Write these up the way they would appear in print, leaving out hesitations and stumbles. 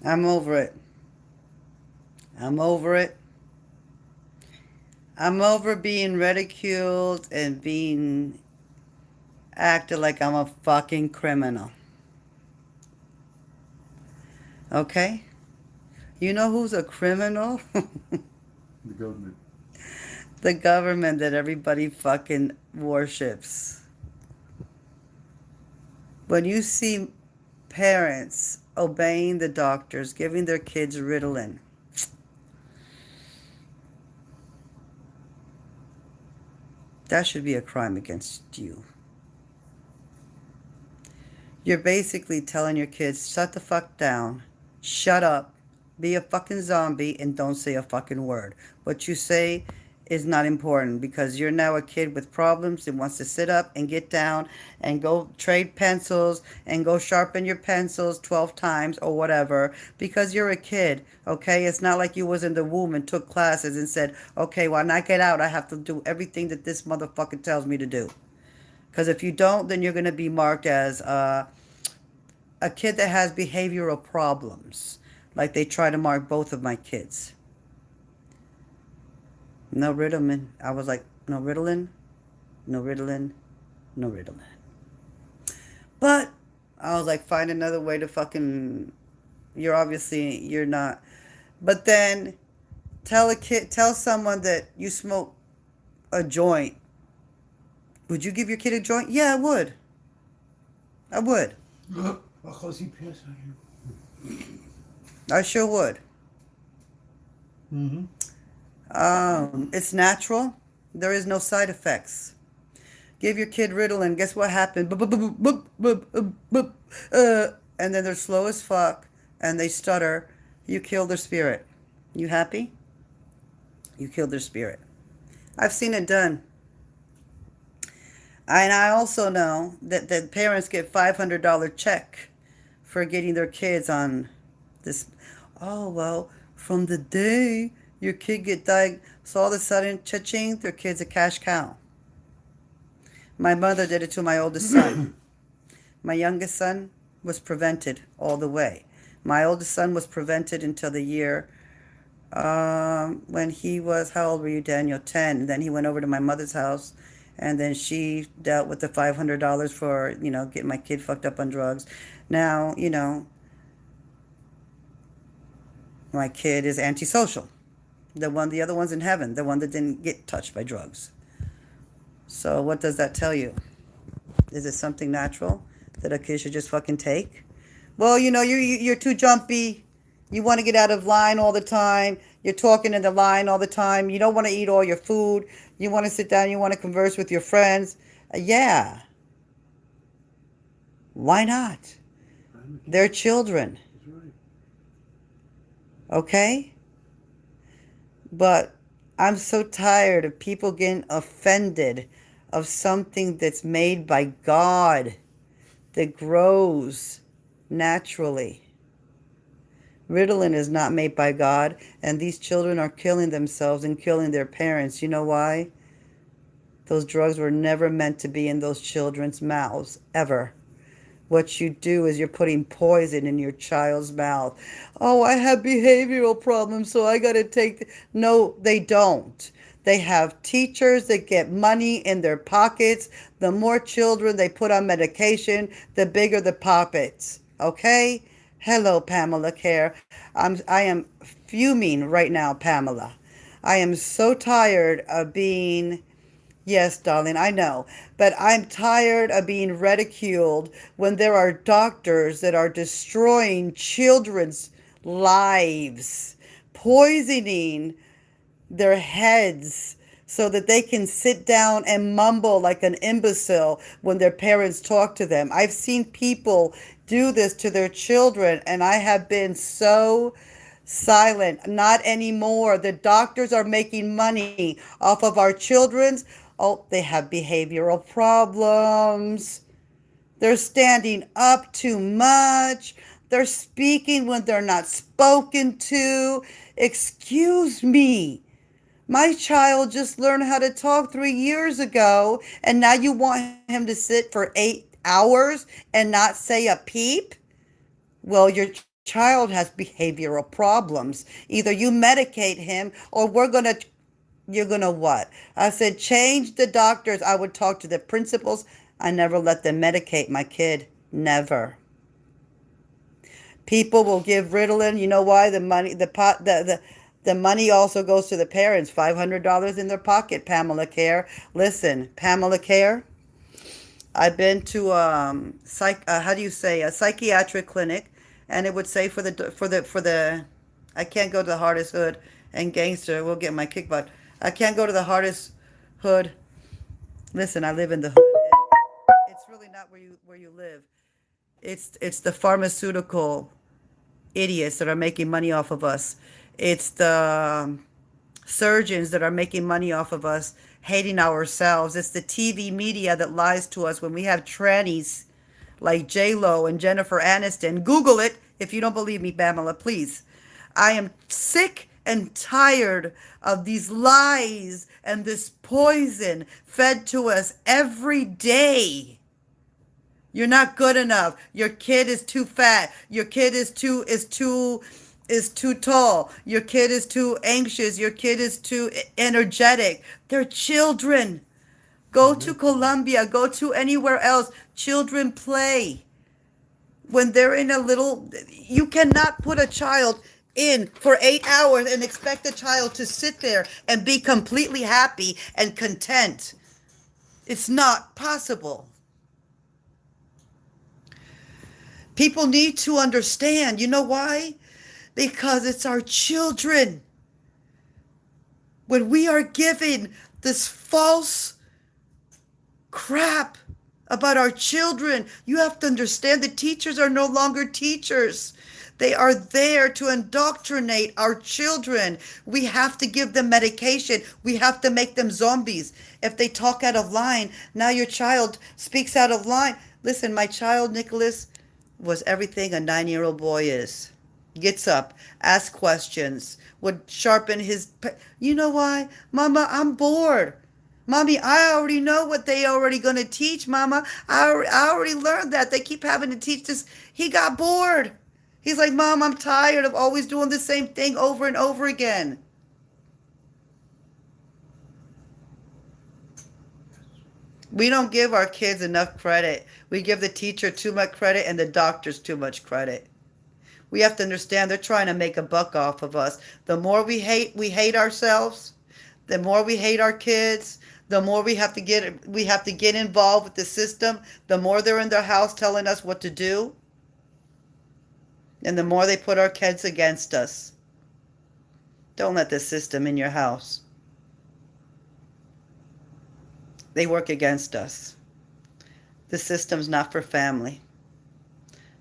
I'm over it. I'm over it. I'm over being ridiculed and being acted like I'm a fucking criminal. Okay? You know who's a criminal? The government. The government that everybody fucking worships. When you see parents obeying the doctors, giving their kids Ritalin, that should be a crime against you. You're basically telling your kids, shut the fuck down, shut up, be a fucking zombie, and don't say a fucking word. What you say is not important because you're now a kid with problems and wants to sit up and get down and go trade pencils and go sharpen your pencils 12 times or whatever because you're a kid, okay? It's not like you was in the womb and took classes and said, okay, when I get out, I have to do everything that this motherfucker tells me to do. Because if you don't, then you're going to be marked as a kid that has behavioral problems, like they try to mark both of my kids. No Ritalin. I was like, no Ritalin, no Ritalin, no Ritalin. But I was like, find another way to fucking. You're not. But then tell someone that you smoke a joint. Would you give your kid a joint? Yeah, I would. I would. I sure would. Mm-hmm. It's natural. There is no side effects. Give your kid Ritalin. Guess what happened? Boop, boop, boop, boop, boop, boop, boop, and then they're slow as fuck and they stutter. You kill their spirit. You happy? You killed their spirit. I've seen it done. And I also know that parents get $500 check for getting their kids on this. Oh, well, from the day your kid get diagnosed, so all of a sudden, cha-ching, their kid's a cash cow. My mother did it to my oldest son. My youngest son was prevented all the way. My oldest son was prevented until the year when he was, how old were you, Daniel? 10. And then he went over to my mother's house, and then she dealt with the $500 for, getting my kid fucked up on drugs. Now, my kid is antisocial. The other one's in heaven, the one that didn't get touched by drugs. So what does that tell you? Is it something natural that a kid should just fucking take? Well, you're too jumpy. You want to get out of line all the time. You're talking in the line all the time. You don't want to eat all your food. You want to sit down. You want to converse with your friends. Yeah. Why not? They're children. That's right. Okay? But I'm so tired of people getting offended of something that's made by God, that grows naturally. Ritalin is not made by God, and these children are killing themselves and killing their parents. You know why? Those drugs were never meant to be in those children's mouths, ever. What you do is you're putting poison in your child's mouth. Oh, I have behavioral problems, so I got to take. No, they don't. They have teachers that get money in their pockets. The more children they put on medication, the bigger the pockets. Okay? Hello, Pamela Care. I am fuming right now, Pamela. I am so tired of being. Yes, darling, I know. But I'm tired of being ridiculed when there are doctors that are destroying children's lives, poisoning their heads so that they can sit down and mumble like an imbecile when their parents talk to them. I've seen people do this to their children, and I have been so silent. Not anymore. The doctors are making money off of our children's. Oh, they have behavioral problems. They're standing up too much. They're speaking when they're not spoken to. Excuse me. My child just learned how to talk 3 years ago, and now you want him to sit for 8 hours and not say a peep? Well, your child child has behavioral problems. Either you medicate him or you're gonna what? I said, change the doctors. I would talk to the principals. I never let them medicate my kid. Never. People will give Ritalin. You know why? The money also goes to the parents. $500 in their pocket. Pamela Care. Listen, Pamela Care. I've been to how do you say, a psychiatric clinic, and it would say for the I can't go to the hardest hood and gangster. We'll get my kickback. I can't go to the hardest hood. Listen, I live in the hood. And it's really not where you live. It's the pharmaceutical idiots that are making money off of us. It's the surgeons that are making money off of us, hating ourselves. It's the TV media that lies to us when we have trannies like J-Lo and Jennifer Aniston. Google it if you don't believe me, Pamela, please. I am sick and tired of these lies and this poison fed to us every day. You're not good enough. Your kid is too fat. Your kid is too tall. Your kid is too anxious. Your kid is too energetic. They're children. Go to Colombia. Go to anywhere else. Children play. When they're in a little, you cannot put a child in for 8 hours and expect a child to sit there and be completely happy and content. It's not possible. People need to understand. You know why? Because it's our children. When we are given this false crap about our children, you have to understand the teachers are no longer teachers. They are there to indoctrinate our children. We have to give them medication. We have to make them zombies. If they talk out of line, now your child speaks out of line. Listen, my child, Nicholas, was everything a 9-year-old boy is. Gets up, asks questions, would sharpen his... You know why? Mama, I'm bored. Mommy, I already know what they already going to teach, Mama. I already learned that. They keep having to teach this. He got bored. He's like, Mom, I'm tired of always doing the same thing over and over again. We don't give our kids enough credit. We give the teacher too much credit and the doctors too much credit. We have to understand they're trying to make a buck off of us. The more we hate ourselves, the more we hate our kids, the more we have to get involved with the system, the more they're in their house telling us what to do, and the more they put our kids against us. Don't let the system in your house. They work against us. The system's not for family.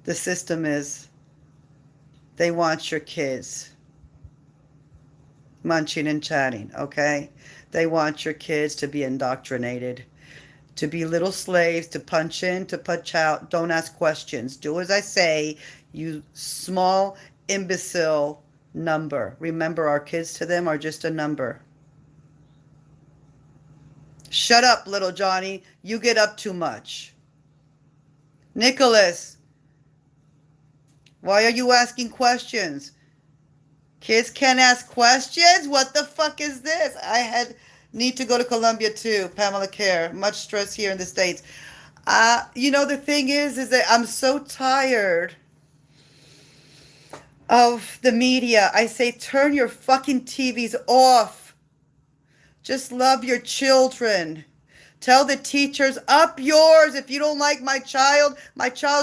The system is, they want your kids munching and chatting, okay? They want your kids to be indoctrinated, to be little slaves, to punch in, to punch out. Don't ask questions. Do as I say, you small imbecile number. Remember, our kids to them are just a number. Shut up, little Johnny. You get up too much. Nicholas, why are you asking questions? Kids can't ask questions? What the fuck is this? Need to go to Colombia too. Pamela Care. Much stress here in the States. The thing is that I'm so tired of the media. I say, turn your fucking TVs off. Just love your children. Tell the teachers, up yours. If you don't like my child's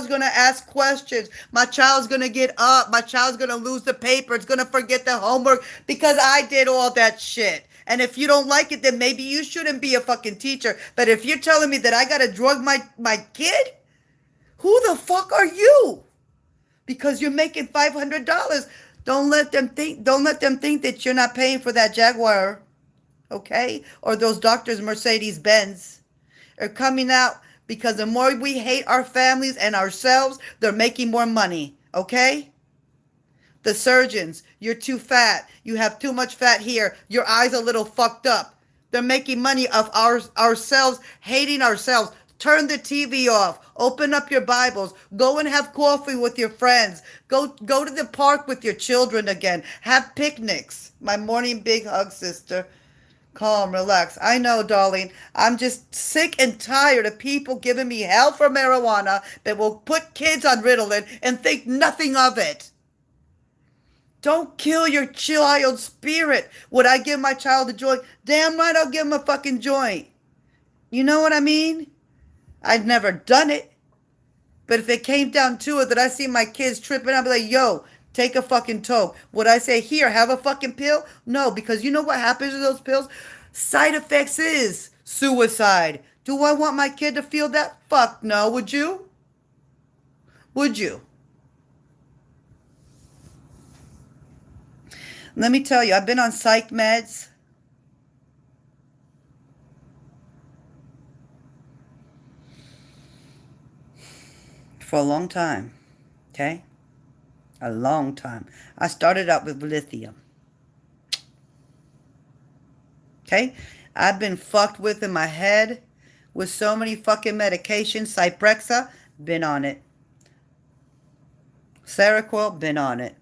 going to ask questions. My child's going to get up. My child's going to lose the paper. It's going to forget the homework because I did all that shit. And if you don't like it, then maybe you shouldn't be a fucking teacher. But if you're telling me that I got to drug my kid, who the fuck are you? Because you're making $500. Don't let them think that you're not paying for that Jaguar. Okay? Or those doctors' Mercedes-Benz are coming out because the more we hate our families and ourselves, they're making more money. Okay? The surgeons, you're too fat. You have too much fat here. Your eyes a little fucked up. They're making money of ourselves, hating ourselves. Turn the TV off. Open up your Bibles. Go and have coffee with your friends. Go to the park with your children again. Have picnics. My morning big hug, sister. Calm, relax. I know, darling. I'm just sick and tired of people giving me hell for marijuana that will put kids on Ritalin and think nothing of it. Don't kill your child's spirit. Would I give my child a joint? Damn right I'll give him a fucking joint. You know what I mean? I've never done it. But if it came down to it that I see my kids tripping, I'd be like, yo, take a fucking toke. Would I say, here, have a fucking pill? No, because you know what happens to those pills? Side effects is suicide. Do I want my kid to feel that? Fuck no. Would you? Would you? Let me tell you, I've been on psych meds for a long time. Okay? A long time. I started out with lithium. Okay? I've been fucked with in my head with so many fucking medications. Cyprexa, been on it. Seroquel, been on it.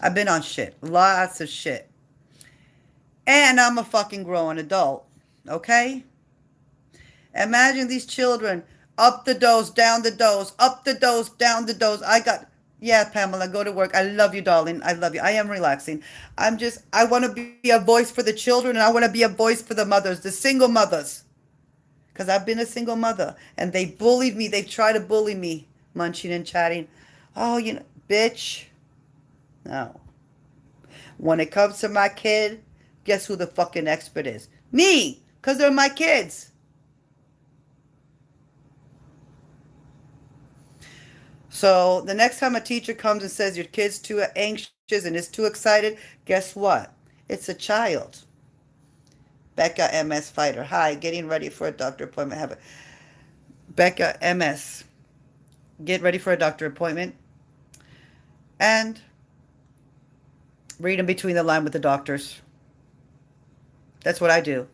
I've been on shit. Lots of shit. And I'm a fucking grown adult. Okay? Imagine these children, up the dose, down the dose, up the dose, down the dose. Yeah, Pamela, go to work. I love you, darling. I love you. I am relaxing. I want to be a voice for the children, and I want to be a voice for the mothers, the single mothers. Because I've been a single mother, and they bullied me. They try to bully me, munching and chatting. Oh, bitch. No. When it comes to my kid, guess who the fucking expert is? Me, because they're my kids. So the next time a teacher comes and says your kid's too anxious and is too excited, guess what? It's a child. Becca, MS fighter. Hi, getting ready for a doctor appointment. Becca, MS. Get ready for a doctor appointment. And read in between the line with the doctors. That's what I do.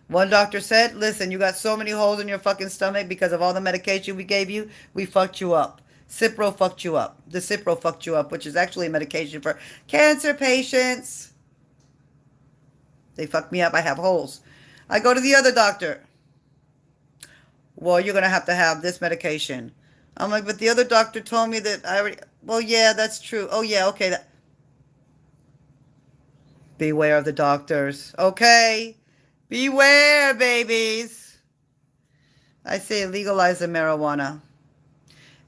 One doctor said, listen, you got so many holes in your fucking stomach because of all the medication we gave you. We fucked you up. Cipro fucked you up. The Cipro fucked you up, which is actually a medication for cancer patients. They fucked me up. I have holes. I go to the other doctor. Well, you're going to have this medication. I'm like, but the other doctor told me that I already... Well, yeah, that's true. Oh, yeah, okay. Beware of the doctors. Okay? Beware, babies. I say legalize the marijuana.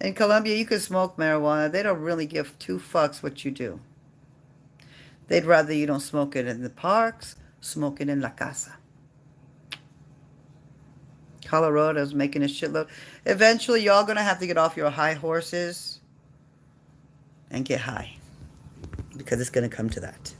In Colombia, you can smoke marijuana. They don't really give two fucks what you do. They'd rather you don't smoke it in the parks, smoke it in la casa. Colorado's making a shitload. Eventually, y'all going to have to get off your high horses and get high. Because it's going to come to that.